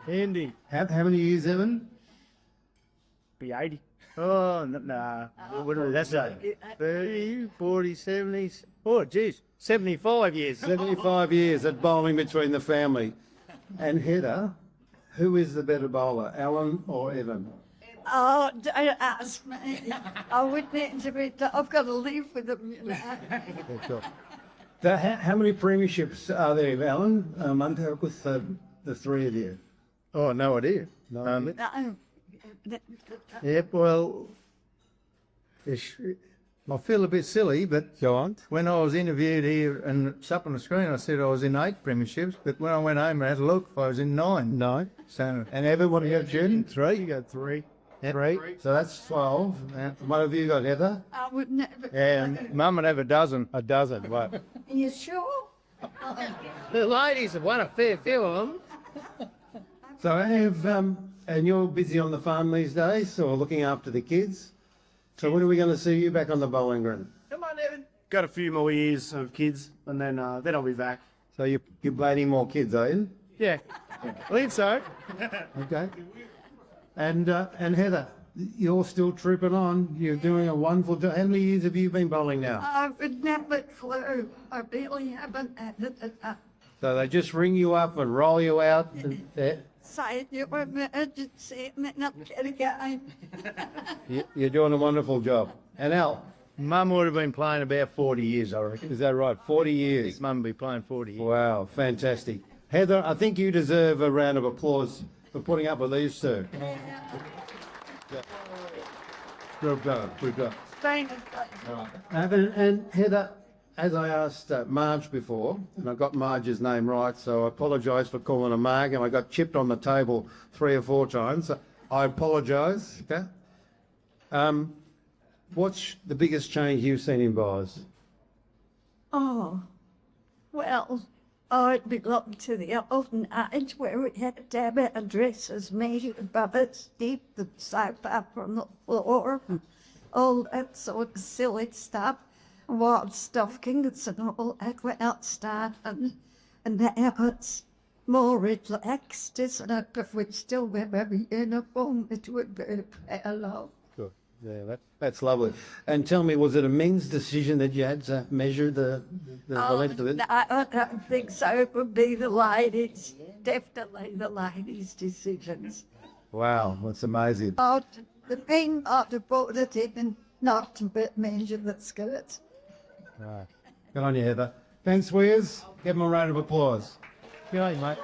Andy. How many years, Evan? Be 80. Oh, nah. That's 30, 40, 70. Oh, geez. 75 years. 75 years at bowling between the family. And Heather, who is the better bowler, Alan or Evan? Oh, don't ask me. I would need to be. I've got to live with them, you know. How many premierships are there, Alan, with the three of you? Oh, no idea. No. Yep, well, I feel a bit silly, but Go on. when I was interviewed here and it's up on the screen, I said I was in 8 premierships, but when I went home and had a look, I was in 9. No. So, And Evan, what do you have, June? 3, you got 3. Yep. 3. So that's 12. Yeah. What have you got, Heather? I would never. Yeah, and Mum would have a dozen. A dozen. What? Are you sure? The ladies have won a fair few of them. So and you're busy on the farm these days, or looking after the kids. So when are we going to see you back on the bowling green? Come on, Evan. Got a few more years of kids, and then I'll be back. So you're blading more kids, are you? Yeah, I think so. Okay. And Heather, you're still trooping on. You're doing a wonderful job. How many years have you been bowling now? I would never flew. I really haven't had it. So they just ring you up and roll you out. Say you're an emergency and then I'll get a game. You're doing a wonderful job. And Al, Mum would have been playing about 40 years, I reckon. is that right? 40 years. Mum would be playing 40 years. Wow, fantastic. Heather, I think you deserve a round of applause for putting up with these two. Good job, good job. Thank you. And Heather, as I asked Marge before, and I got Marge's name right, so I apologise for calling her Marg, and I got chipped on the table 3 or 4 times. So I apologise. Okay. What's the biggest change you've seen in bowlers? Oh, well, I belong to the olden age where we had to have our dresses measured above us deep and so far from the floor, and all that sort of silly stuff. Wild stockings and all that went outside, and now it's more relaxed, isn't it? If we'd still wear every uniform, it would be parallel. Good. Yeah, that's lovely. And tell me, was it a men's decision that you had to measure the length of it? No, I don't think so. It would be the ladies, definitely the ladies' decisions. Wow, that's amazing. Oh, the men ought to put it in and not to measure the skirts. Right. Good on you, Heather. Thanks, Weirs. Give them a round of applause. Good on you, mate.